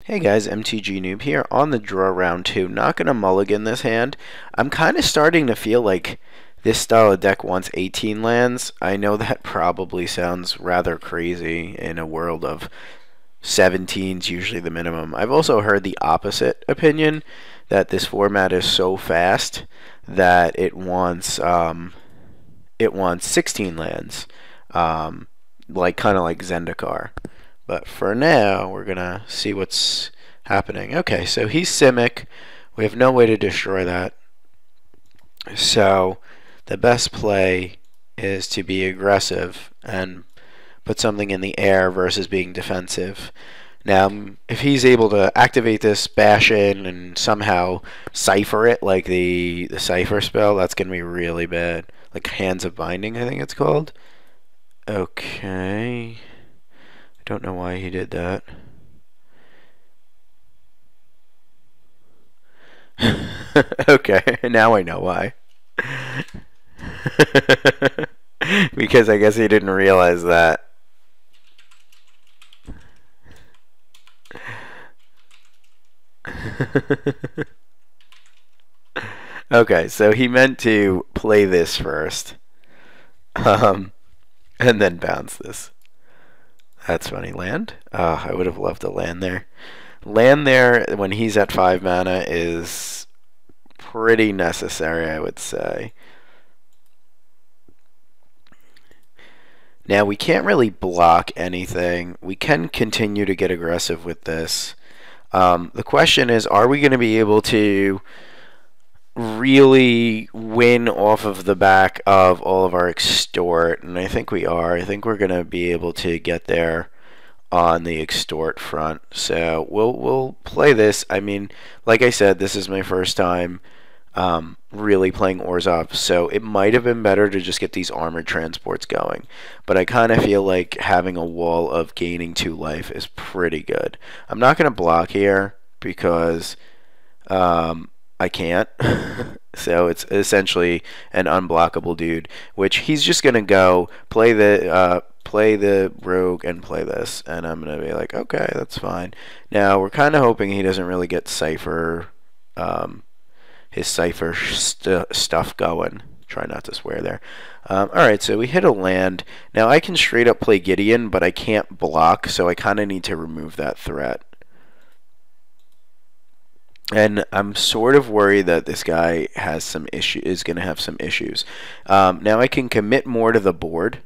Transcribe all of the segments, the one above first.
Hey guys, mtgnoob here on the draw round 2. Not going to mulligan this hand. I'm kind of starting to feel like this style of deck wants 18 lands. I know that probably sounds rather crazy in a world of 17's usually the minimum. I've also heard the opposite opinion, that this format is so fast that it wants 16 lands, like kind of like Zendikar. But for now, we're going to see what's happening. Okay, so he's Simic. We have no way to destroy that. So the best play is to be aggressive and put something in the air versus being defensive. Now, if he's able to activate this, bash in, and somehow cipher it like the cipher spell, that's going to be really bad. Like Hands of Binding, I think it's called. Okay. Don't know why he did that. Okay, now I know why. Because I guess he didn't realize that. Okay, so he meant to play this first. And then bounce this. That's funny. Land? Oh, I would have loved to land there. Land there when he's at 5 mana is pretty necessary, I would say. Now, we can't really block anything. We can continue to get aggressive with this. The question is, are we going to be able to really win off of the back of all of our extort? And I think we are. I think we're going to be able to get there on the extort front. So we'll play this. I mean, like I said, this is my first time really playing Orzhov, so it might have been better to just get these armored transports going. But I kind of feel like having a wall of gaining 2 life is pretty good. I'm not going to block here because I can't. So it's essentially an unblockable dude, which he's just going to go play the rogue and play this, and I'm going to be like, okay, that's fine. Now, we're kind of hoping he doesn't really get Cypher, his Cypher stuff going. Try not to swear there. Alright, so we hit a land. Now, I can straight up play Gideon, but I can't block, so I kind of need to remove that threat. And I'm sort of worried that this guy has some is going to have some issues. Now I can commit more to the board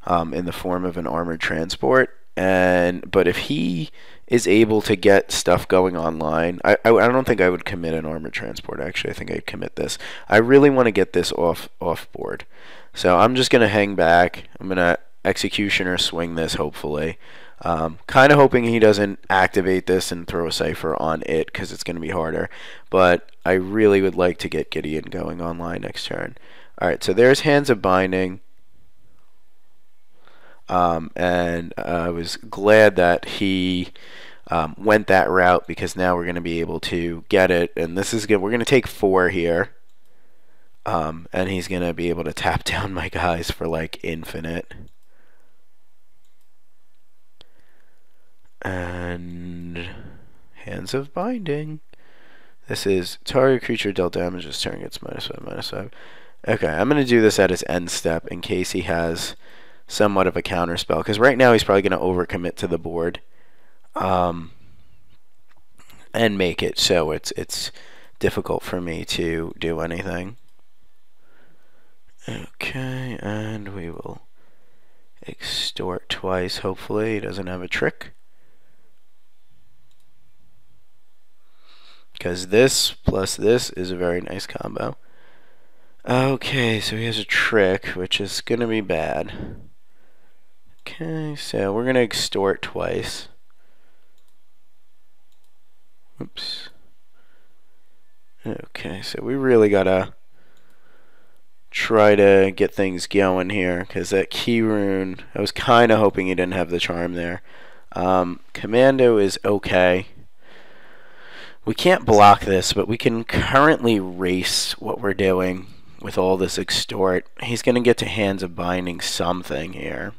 in the form of an armored transport, but if he is able to get stuff going online, I don't think I would commit an armored transport. Actually, I think I'd commit this. I really want to get this off board, so I'm just going to hang back. I'm going to Executioner swing this, hopefully. Kind of hoping he doesn't activate this and throw a Cypher on it, because it's going to be harder. But I really would like to get Gideon going online next turn. Alright, so there's Hands of Binding. And I was glad that he went that route, because now we're going to be able to get it. And this is good. We're going to take 4 here. And he's going to be able to tap down my guys for like infinite. And Hands of Binding. This is target creature dealt damage this turn gets -5/-5. Okay, I'm going to do this at his end step in case he has somewhat of a counter spell, because right now he's probably going to overcommit to the board and make it so it's difficult for me to do anything. Okay, and we will extort twice. Hopefully he doesn't have a trick, because this plus this is a very nice combo. Okay, so he has a trick, which is going to be bad. Okay, so we're going to extort twice. Oops. Okay, so we really got to try to get things going here, because that key rune, I was kind of hoping he didn't have the charm there. Commando is okay. We can't block this, but we can currently race what we're doing with all this extort. He's going to get to Hands of Binding something here.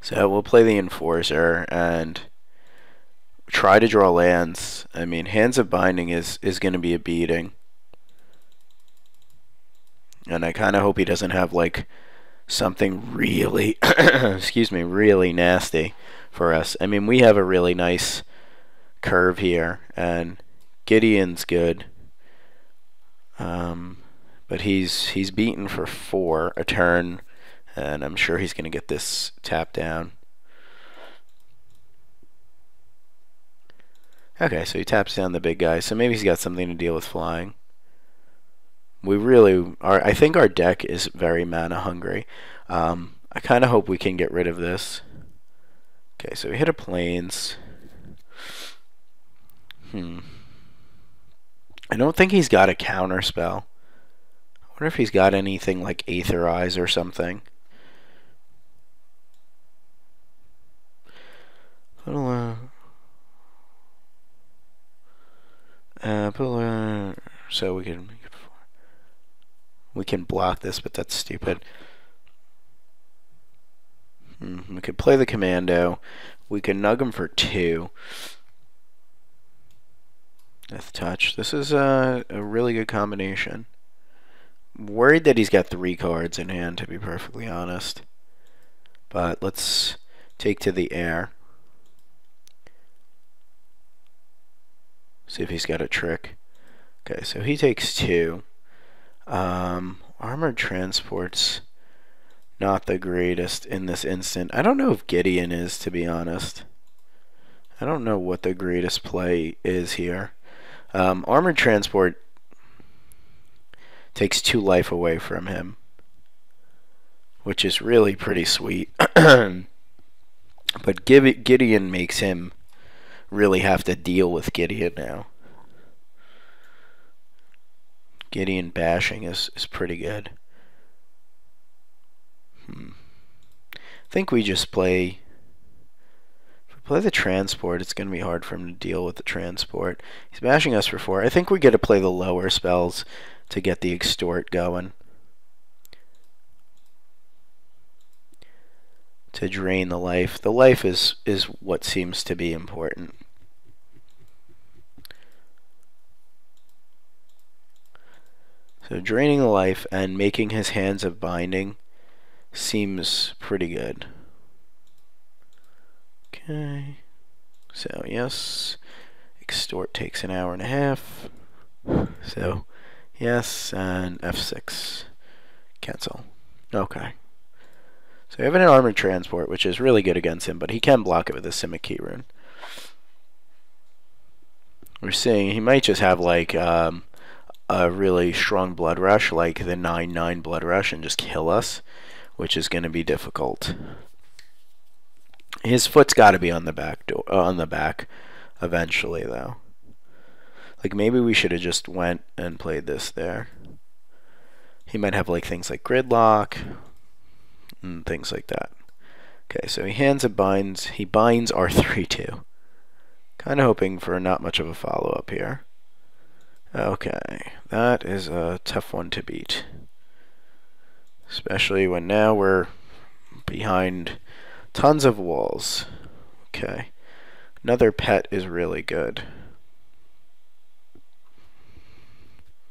So we'll play the Enforcer and try to draw lands. I mean, Hands of Binding is going to be a beating. And I kind of hope he doesn't have, like, something really, excuse me, really nasty for us. I mean, we have a really nice curve here, and Gideon's good. But he's beaten for 4 a turn, and I'm sure he's going to get this tapped down. Okay, so he taps down the big guy, so maybe he's got something to deal with flying. We really are. I think our deck is very mana hungry. I kind of hope we can get rid of this. Okay, so we hit a plains. I don't think he's got a counter spell. I wonder if he's got anything like Aetherize or something. So we can block this, but that's stupid. We could play the Commando. We can nug him for 2. Death Touch. This is a really good combination. Worried that he's got 3 cards in hand, to be perfectly honest. But let's take to the air. See if he's got a trick. Okay, so he takes 2. Armored Transport's not the greatest in this instant. I don't know if Gideon is, to be honest. I don't know what the greatest play is here. Armored Transport takes 2 life away from him, which is really pretty sweet. But Gideon makes him really have to deal with Gideon now. Gideon bashing is pretty good. I think we just play... If we play the transport, it's going to be hard for him to deal with the transport. He's bashing us for 4. I think we get to play the lower spells to get the extort going. To drain the life. The life is what seems to be important. So draining the life and making his Hands of Binding seems pretty good. Okay. So yes, extort takes an hour and a half. So yes, and F6. Cancel. Okay. So we have an armored transport, which is really good against him, but he can block it with a Simic Key Rune. We're seeing he might just have like a really strong Blood Rush, like the 9/9 Blood Rush, and just kill us, which is going to be difficult. His foot's got to be on the back door, on the back, eventually though. Like maybe we should have just went and played this there. He might have like things like Gridlock and things like that. Okay, so he binds our 3/2. Kind of hoping for not much of a follow-up here. Okay, that is a tough one to beat. Especially when now we're behind tons of walls. Okay, another pet is really good.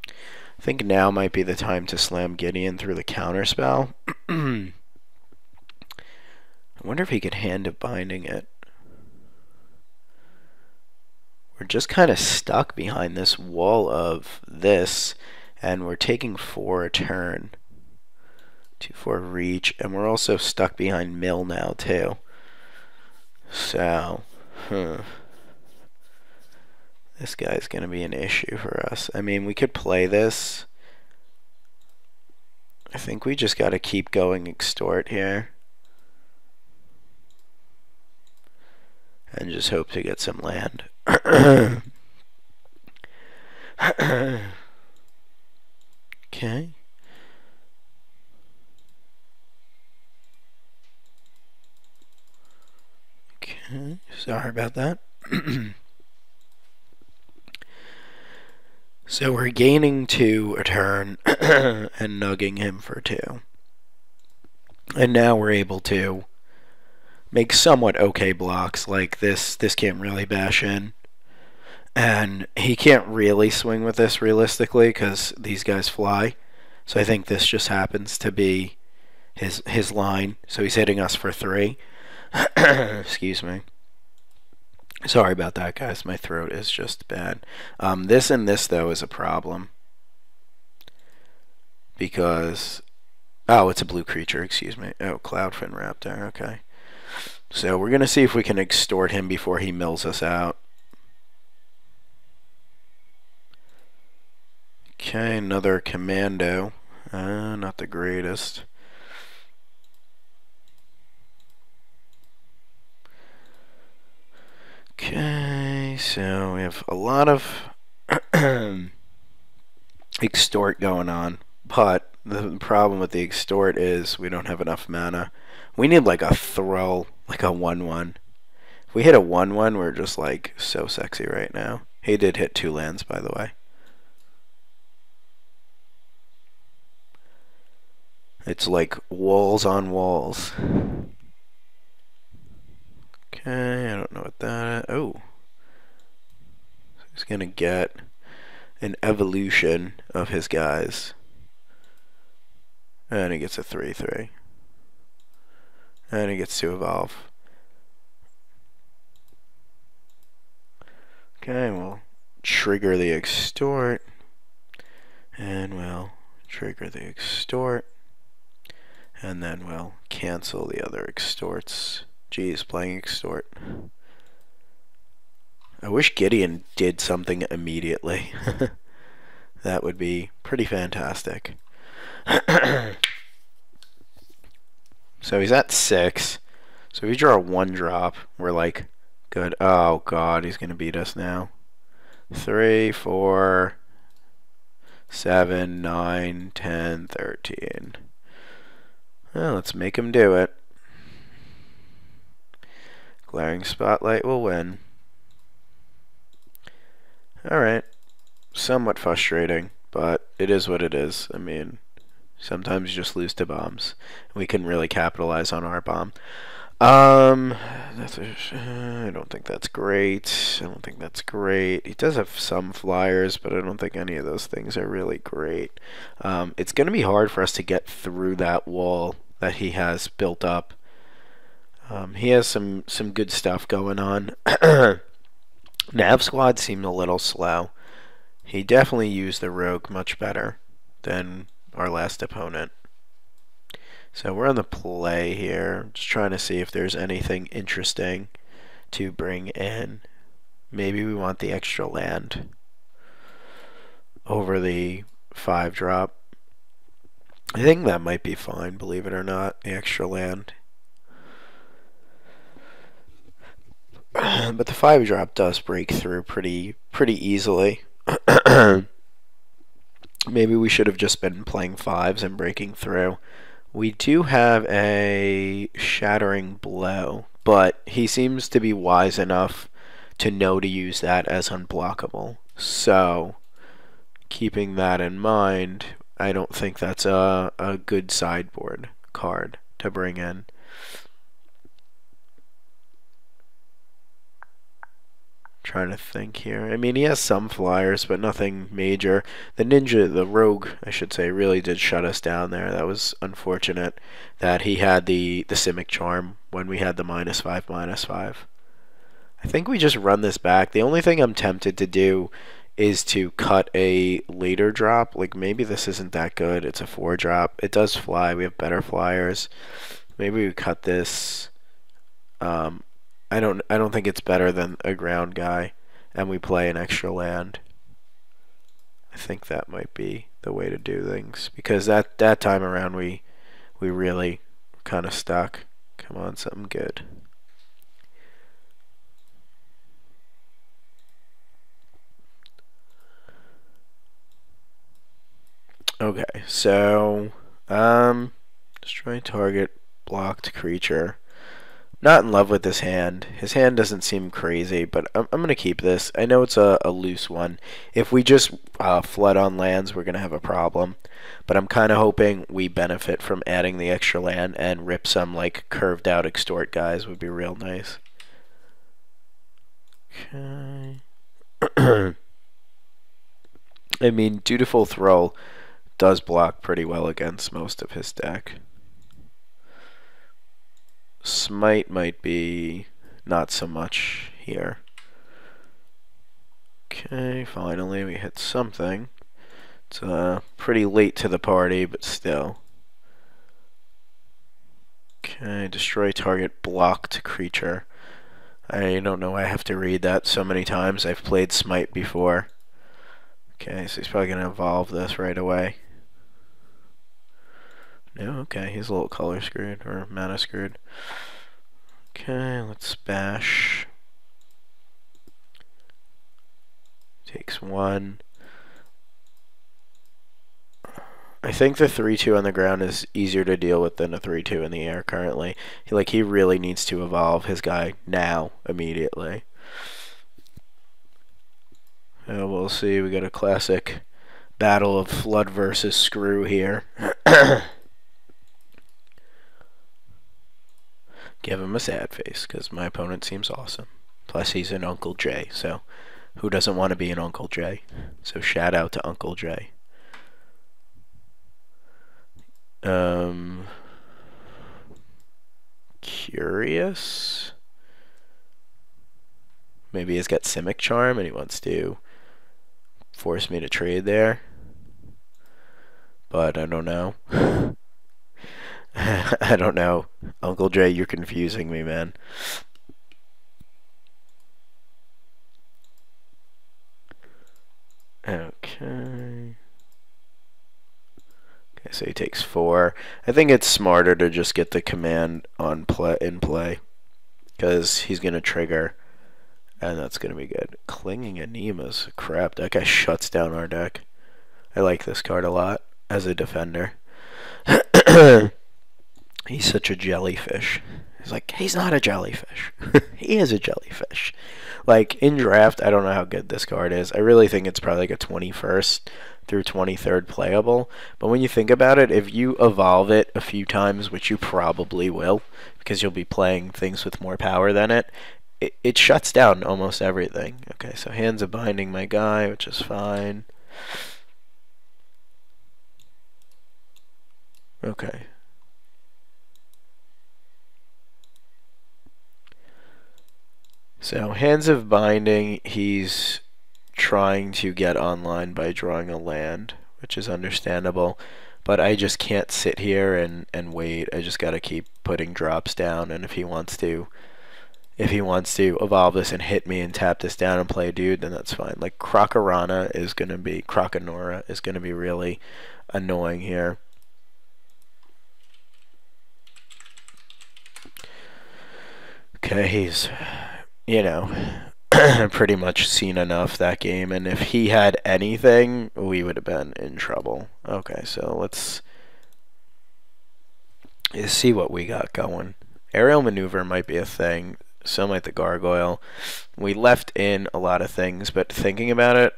I think now might be the time to slam Gideon through the counterspell. I wonder if he could Hand of Binding it. We're just kind of stuck behind this wall of this, and we're taking 4 a turn. 2/4 reach, and we're also stuck behind mill now too. So, this guy's going to be an issue for us. I mean, we could play this. I think we just got to keep going extort here. And just hope to get some land. Okay. Okay, sorry about that. So we're gaining 2 a turn and nugging him for 2. And now we're able to make somewhat okay blocks. Like this can't really bash in. And he can't really swing with this realistically because these guys fly. So I think this just happens to be his line. So he's hitting us for 3. Excuse me. Sorry about that, guys. My throat is just bad. This and this, though, is a problem. Because... Oh, it's a blue creature, excuse me. Oh, Cloudfin Raptor, okay. So we're going to see if we can extort him before he mills us out. Okay, another commando. Not the greatest. Okay, so we have a lot of extort going on, but the problem with the extort is we don't have enough mana. We need like a throw, like a 1/1. If we hit a 1/1, we're just like so sexy right now. He did hit 2 lands, by the way. It's like walls on walls. Okay, I don't know what that is. Oh. He's gonna get an evolution of his guys. And he gets a 3/3. And he gets to evolve. Okay, we'll trigger the extort. And we'll trigger the extort. And then we'll cancel the other extorts. Geez, playing extort. I wish Gideon did something immediately. That would be pretty fantastic. So he's at 6. So if we draw a 1-drop, we're like, good. Oh god, he's gonna beat us now. 3, 4, 7, 9, 10, 13. Well, let's make him do it. Glaring Spotlight will win. Alright. Somewhat frustrating, but it is what it is. I mean, sometimes you just lose to bombs. We can really capitalize on our bomb. I don't think that's great. I don't think that's great. He does have some flyers, but I don't think any of those things are really great. It's going to be hard for us to get through that wall that he has built up. He has some good stuff going on. Nav Squad seemed a little slow. He definitely used the rogue much better than our last opponent. So we're on the play here, just trying to see if there's anything interesting to bring in. Maybe we want the extra land over the 5-drop. I think that might be fine, believe it or not, the extra land. But the 5-drop does break through pretty easily. Maybe we should have just been playing 5s and breaking through. We do have a Shattering Blow, but he seems to be wise enough to know to use that as unblockable. So, keeping that in mind, I don't think that's a good sideboard card to bring in. Trying to think here. I mean, he has some flyers, but nothing major. The rogue, I should say, really did shut us down there. That was unfortunate that he had the Simic Charm when we had the -5/-5. I think we just run this back. The only thing I'm tempted to do is to cut a later drop. Like, maybe this isn't that good. It's a 4-drop. It does fly. We have better flyers. Maybe we cut this. I don't think it's better than a ground guy, and we play an extra land. I think that might be the way to do things, because that time around we really kind of stuck. Come on, something good. Okay, so just try to target blocked creature. not in love with this hand. His hand doesn't seem crazy, but I'm going to keep this. I know it's a loose one. If we just flood on lands, we're going to have a problem. But I'm kind of hoping we benefit from adding the extra land and rip some like curved out extort guys would be real nice. Okay. I mean, Dutiful Thrall does block pretty well against most of his deck. Smite might be not so much here. Okay, finally we hit something. It's pretty late to the party, but still. Okay, destroy target blocked creature. I don't know why I have to read that so many times. I've played Smite before. Okay, so he's probably going to evolve this right away. No, okay, he's a little color screwed, or mana screwed. Okay, let's bash. Takes one. I think the 3-2 on the ground is easier to deal with than a 3-2 in the air currently. He really needs to evolve his guy now, immediately. We'll see. We got a classic battle of Flood versus Screw here. Give him a sad face, because my opponent seems awesome. Plus, he's an Uncle Jay, so who doesn't want to be an Uncle Jay? So shout out to Uncle Jay. Curious? Maybe he's got Simic Charm and he wants to force me to trade there. But I don't know. I don't know. Uncle Jay, you're confusing me, man. Okay. Okay, so he takes 4. I think it's smarter to just get the command on in play, because he's going to trigger, and that's going to be good. Clinging Anema's crap. That guy shuts down our deck. I like this card a lot as a defender. He's such a jellyfish. He's like, he's not a jellyfish. He is a jellyfish. Like, in draft, I don't know how good this card is. I really think it's probably like a 21st through 23rd playable. But when you think about it, if you evolve it a few times, which you probably will, because you'll be playing things with more power than it shuts down almost everything. Okay, so Hands of Binding my guy, which is fine. Okay. So, Hands of Binding, he's trying to get online by drawing a land, which is understandable. But I just can't sit here and wait. I just gotta keep putting drops down, and if he wants to evolve this and hit me and tap this down and play a dude, then that's fine. Like, Crocorana is gonna be really annoying here. Okay, he's, you know, pretty much seen enough that game, and if he had anything, we would have been in trouble. Okay, so let's see what we got going. Aerial Maneuver might be a thing, so might the Gargoyle. We left in a lot of things, but thinking about it,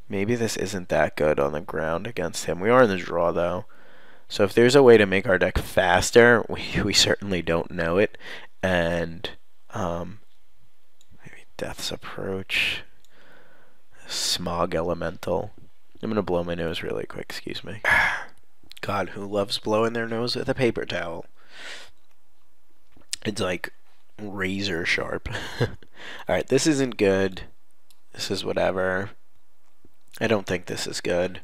maybe this isn't that good on the ground against him. We are in the draw, though. So if there's a way to make our deck faster, we certainly don't know it. And maybe Death's Approach, Smog Elemental. I'm going to blow my nose really quick, excuse me. God, who loves blowing their nose with a paper towel? It's like razor sharp. Alright, this isn't good. This is whatever. I don't think this is good.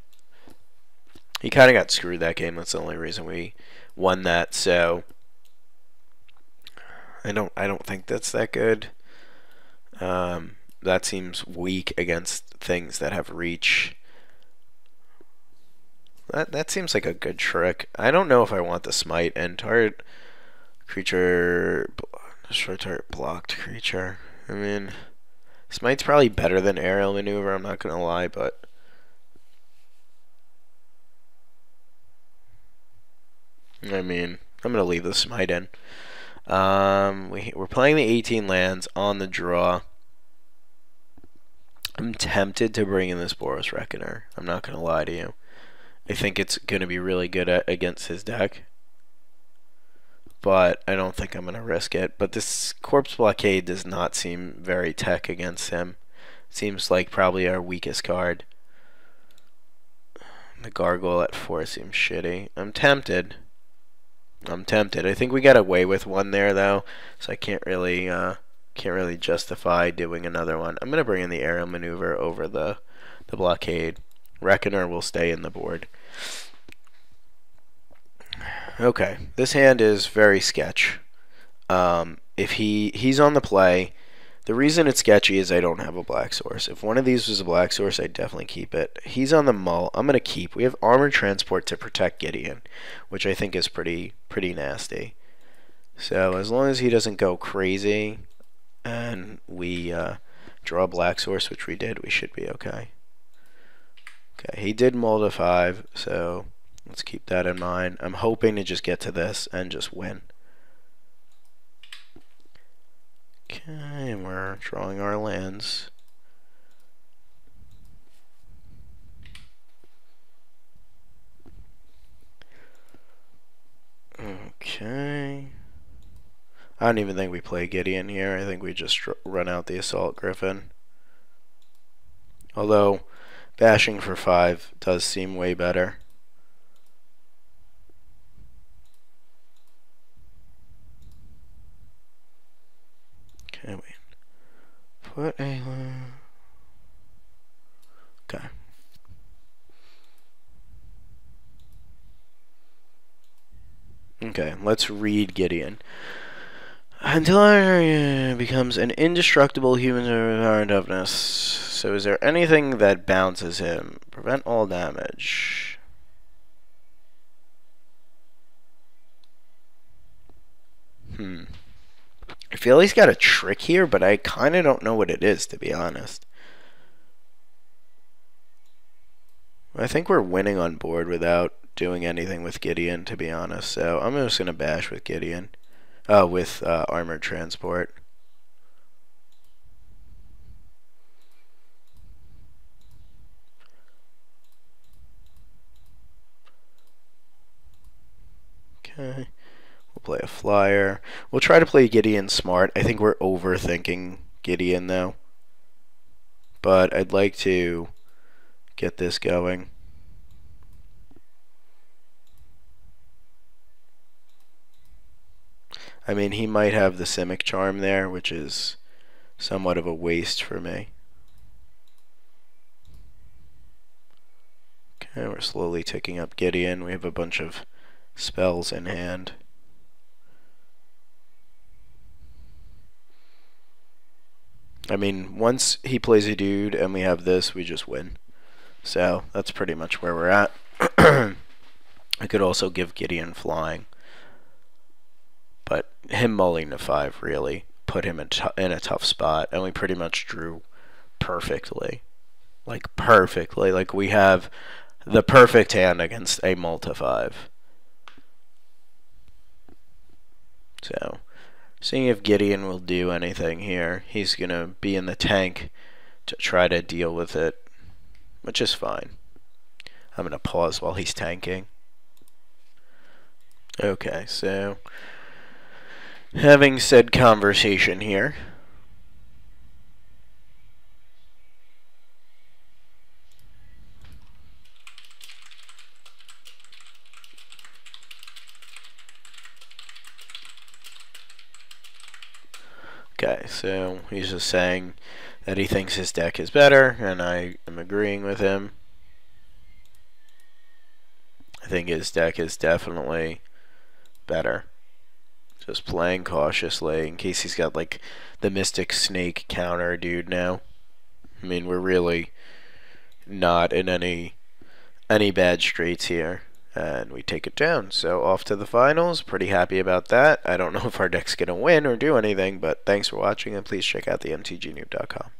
He kind of got screwed that game. That's the only reason we won that. So I don't think that's that good. That seems weak against things that have reach. That seems like a good trick. I don't know if I want the Smite and target creature, destroy target blocked creature. I mean, Smite's probably better than Aerial Maneuver. I'm not gonna lie, but I mean, I'm going to leave the Smite in. We're playing the 18 lands on the draw. I'm tempted to bring in this Boros Reckoner. I'm not going to lie to you. I think it's going to be really good against his deck. But I don't think I'm going to risk it. But this Corpse Blockade does not seem very tech against him. Seems like probably our weakest card. The Gargoyle at 4 seems shitty. I'm tempted. I think we got away with one there though, so I can't really justify doing another one. I'm gonna bring in the aerial maneuver over the blockade. Reckoner will stay in the board. Okay, this hand is very sketch. If he's on the play, the reason it's sketchy is I don't have a black source. If one of these was a black source, I'd definitely keep it. He's on the mull. I'm gonna keep. We have armored transport to protect Gideon, which I think is pretty nasty. So as long as he doesn't go crazy, and we draw a black source, which we did, we should be okay. Okay, he did mull to 5, so let's keep that in mind. I'm hoping to just get to this and just win. Okay, we're drawing our lands. Okay. I don't even think we play Gideon here. I think we just run out the Assault Griffin. Although, bashing for 5 does seem way better. Okay, wait. Put a... Okay. Okay, let's read Gideon. Until it becomes an indestructible human power and toughness. So is there anything that bounces him? Prevent all damage. I feel he's got a trick here, but I kind of don't know what it is, to be honest. I think we're winning on board without doing anything with Gideon, to be honest. So I'm just going to bash with Gideon. With armored transport. Okay. We'll play a flyer. We'll try to play Gideon smart. I think we're overthinking Gideon though. But I'd like to get this going. I mean, he might have the Simic Charm there, which is somewhat of a waste for me. Okay, we're slowly ticking up Gideon. We have a bunch of spells in hand. I mean, once he plays a dude and we have this, we just win. So, that's pretty much where we're at. I could also give Gideon flying. But him mulling to 5 really put him in a tough spot, and we pretty much drew perfectly. Like, perfectly. Like, we have the perfect hand against a mull to 5. So, seeing if Gideon will do anything here. He's going to be in the tank to try to deal with it, which is fine. I'm going to pause while he's tanking. Okay, so... having said conversation here, okay, so he's just saying that he thinks his deck is better, and I am agreeing with him. I think his deck is definitely better. Just playing cautiously in case he's got like the Mystic Snake counter dude now. I mean, we're really not in any bad straits here. And we take it down. So off to the finals. Pretty happy about that. I don't know if our deck's going to win or do anything, but thanks for watching, and please check out theMTGnoob.com.